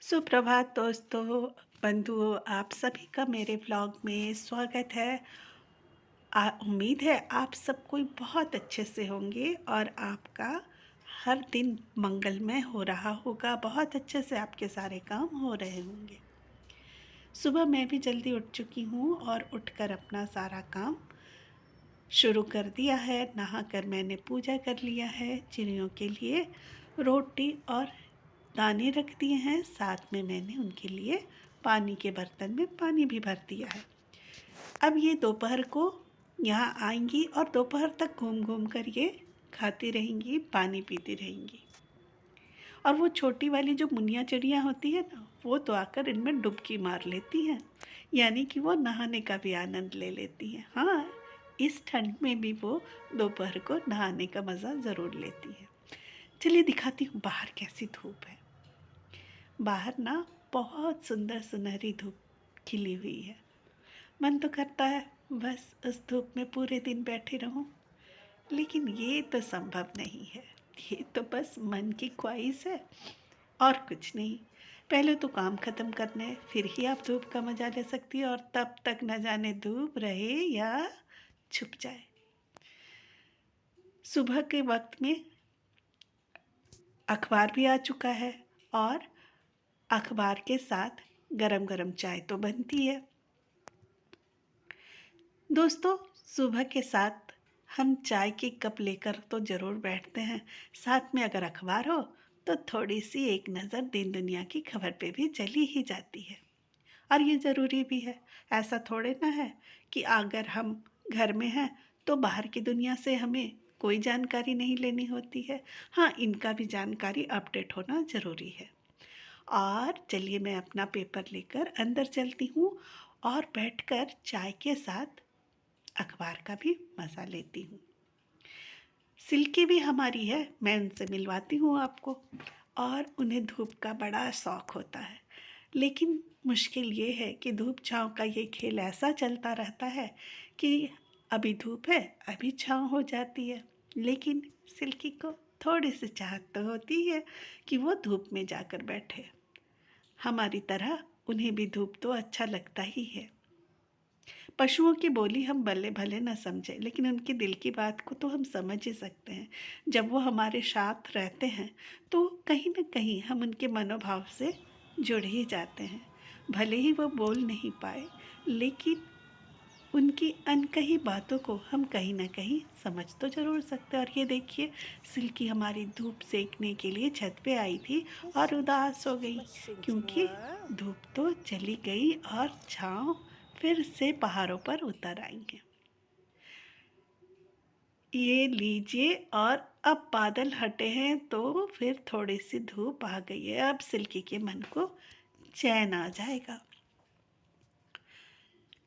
सुप्रभात दोस्तों, बंधुओं, आप सभी का मेरे व्लॉग में स्वागत है। उम्मीद है आप सब कोई बहुत अच्छे से होंगे और आपका हर दिन मंगलमय हो रहा होगा। बहुत अच्छे से आपके सारे काम हो रहे होंगे। सुबह मैं भी जल्दी उठ चुकी हूँ और उठकर अपना सारा काम शुरू कर दिया है। नहाकर मैंने पूजा कर लिया है। चिड़ियों के लिए रोटी और दाने रख दिए हैं। साथ में मैंने उनके लिए पानी के बर्तन में पानी भी भर दिया है। अब ये दोपहर को यहाँ आएंगी और दोपहर तक घूम घूम कर ये खाती रहेंगी, पानी पीती रहेंगी। और वो छोटी वाली जो मुनिया चिड़िया होती है ना, वो तो आकर इनमें डुबकी मार लेती हैं, यानी कि वो नहाने का भी आनंद ले लेती हैं। हाँ, इस ठंड में भी वो दोपहर को नहाने का मज़ा ज़रूर लेती हैं। चलिए दिखाती हूँ बाहर कैसी धूप है। बाहर ना बहुत सुंदर सुनहरी धूप खिली हुई है। मन तो करता है बस उस धूप में पूरे दिन बैठी रहूं, लेकिन ये तो संभव नहीं है। ये तो बस मन की ख्वाहिश है और कुछ नहीं। पहले तो काम खत्म करने, फिर ही आप धूप का मजा ले सकती है, और तब तक न जाने धूप रहे या छुप जाए। सुबह के वक्त में अखबार भी आ चुका है और अखबार के साथ गरम गरम चाय तो बनती है। दोस्तों, सुबह के साथ हम चाय की कप लेकर तो ज़रूर बैठते हैं। साथ में अगर अखबार हो तो थोड़ी सी एक नज़र दिन दुनिया की खबर पे भी चली ही जाती है। और ये ज़रूरी भी है। ऐसा थोड़े ना है कि अगर हम घर में हैं तो बाहर की दुनिया से हमें कोई जानकारी नहीं लेनी होती है। हाँ, इनका भी जानकारी अपडेट होना ज़रूरी है। और चलिए मैं अपना पेपर लेकर अंदर चलती हूँ और बैठकर चाय के साथ अखबार का भी मज़ा लेती हूँ। सिल्की भी हमारी है, मैं उनसे मिलवाती हूँ आपको। और उन्हें धूप का बड़ा शौक़ होता है, लेकिन मुश्किल ये है कि धूप छाँव का ये खेल ऐसा चलता रहता है कि अभी धूप है, अभी छाँव हो जाती है। लेकिन सिल्की को थोड़ी सी चाहत तो होती है कि वो धूप में जाकर बैठे। हमारी तरह उन्हें भी धूप तो अच्छा लगता ही है। पशुओं की बोली हम भले भले न समझें, लेकिन उनके दिल की बात को तो हम समझ ही सकते हैं। जब वो हमारे साथ रहते हैं तो कहीं न कहीं हम उनके मनोभाव से जुड़ ही जाते हैं। भले ही वो बोल नहीं पाए, लेकिन उनकी अनकही बातों को हम कहीं न कहीं समझ तो ज़रूर सकते हैं। और ये देखिए, सिल्की हमारी धूप सेकने के लिए छत पे आई थी और उदास हो गई, क्योंकि धूप तो चली गई और छाँव फिर से पहाड़ों पर उतर आएंगे। ये लीजिए, और अब बादल हटे हैं तो फिर थोड़ी सी धूप आ गई है। अब सिल्की के मन को चैन आ जाएगा।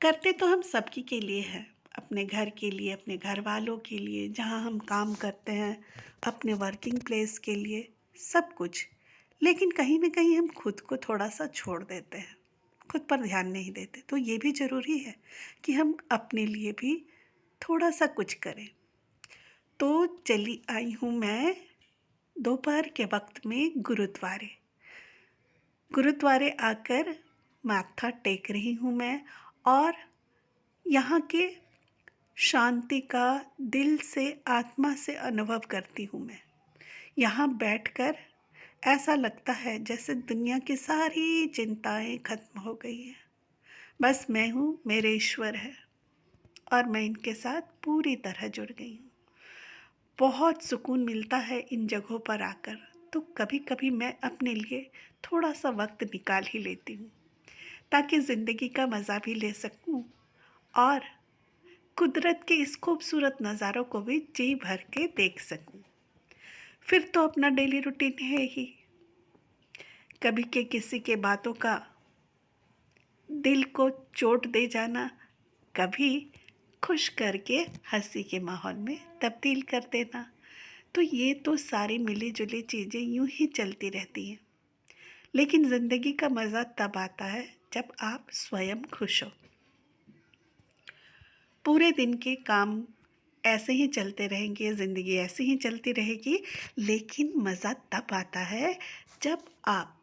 करते तो हम सबकी के लिए हैं, अपने घर के लिए, अपने घर वालों के लिए, जहाँ हम काम करते हैं, अपने वर्किंग प्लेस के लिए, सब कुछ। लेकिन कहीं ना कहीं हम खुद को थोड़ा सा छोड़ देते हैं, खुद पर ध्यान नहीं देते। तो ये भी ज़रूरी है कि हम अपने लिए भी थोड़ा सा कुछ करें। तो चली आई हूँ मैं दोपहर के वक्त में गुरुद्वारे। गुरुद्वारे आकर माथा टेक रही हूँ मैं, और यहाँ के शांति का दिल से, आत्मा से अनुभव करती हूँ मैं। यहाँ बैठकर ऐसा लगता है जैसे दुनिया की सारी चिंताएं खत्म हो गई हैं। बस मैं हूँ, मेरे ईश्वर है, और मैं इनके साथ पूरी तरह जुड़ गई हूँ। बहुत सुकून मिलता है इन जगहों पर आकर। तो कभी कभी मैं अपने लिए थोड़ा सा वक्त निकाल ही लेती हूँ, ताकि ज़िंदगी का मज़ा भी ले सकूँ और कुदरत के इस खूबसूरत नज़ारों को भी जी भर के देख सकूं। फिर तो अपना डेली रूटीन है ही, कभी के किसी के बातों का दिल को चोट दे जाना, कभी खुश करके हंसी के माहौल में तब्दील कर देना। तो ये तो सारी मिली जुली चीज़ें यूं ही चलती रहती हैं। लेकिन ज़िंदगी का मज़ा तब आता है जब आप स्वयं खुश हो। पूरे दिन के काम ऐसे ही चलते रहेंगे, ज़िंदगी ऐसे ही चलती रहेगी, लेकिन मज़ा तब आता है जब आप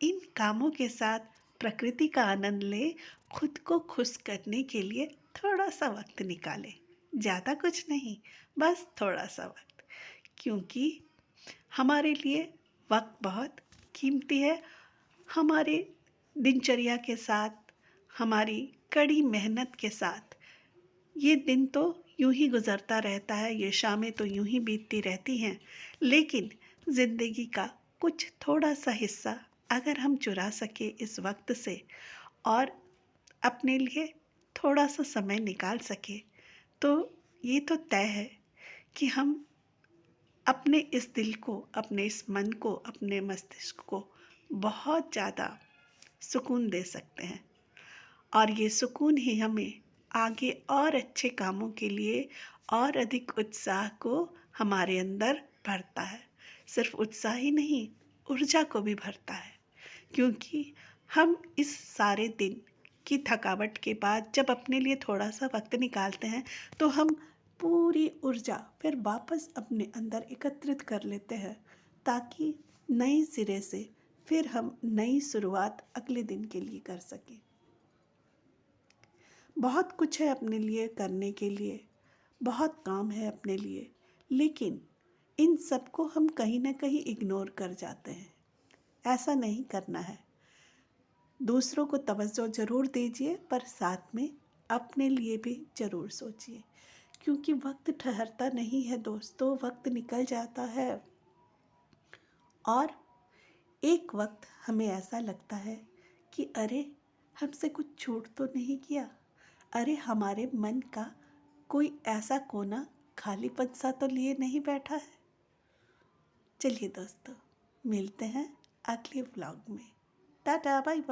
इन कामों के साथ प्रकृति का आनंद लें, खुद को खुश करने के लिए थोड़ा सा वक्त निकालें। ज़्यादा कुछ नहीं, बस थोड़ा सा वक्त, क्योंकि हमारे लिए वक्त बहुत कीमती है। हमारे दिनचर्या के साथ, हमारी कड़ी मेहनत के साथ ये दिन तो यूं ही गुजरता रहता है, ये शामें तो यूं ही बीतती रहती हैं। लेकिन ज़िंदगी का कुछ थोड़ा सा हिस्सा अगर हम चुरा सके इस वक्त से और अपने लिए थोड़ा सा समय निकाल सके, तो ये तो तय है कि हम अपने इस दिल को, अपने इस मन को, अपने मस्तिष्क को बहुत ज़्यादा सुकून दे सकते हैं। और ये सुकून ही हमें आगे और अच्छे कामों के लिए और अधिक उत्साह को हमारे अंदर भरता है। सिर्फ उत्साह ही नहीं, ऊर्जा को भी भरता है, क्योंकि हम इस सारे दिन की थकावट के बाद जब अपने लिए थोड़ा सा वक्त निकालते हैं, तो हम पूरी ऊर्जा फिर वापस अपने अंदर एकत्रित कर लेते हैं, ताकि नए सिरे से फिर हम नई शुरुआत अगले दिन के लिए कर सकें। बहुत कुछ है अपने लिए करने के लिए, बहुत काम है अपने लिए, लेकिन इन सबको हम कहीं ना कहीं इग्नोर कर जाते हैं। ऐसा नहीं करना है। दूसरों को तवज्जो ज़रूर दीजिए, पर साथ में अपने लिए भी ज़रूर सोचिए, क्योंकि वक्त ठहरता नहीं है दोस्तों, वक्त निकल जाता है। और एक वक्त हमें ऐसा लगता है कि अरे, हमसे कुछ छूट तो नहीं गया, अरे हमारे मन का कोई ऐसा कोना खालीपन सा तो लिए नहीं बैठा है। चलिए दोस्तों, मिलते हैं अगले व्लॉग में। Tata, bye bye.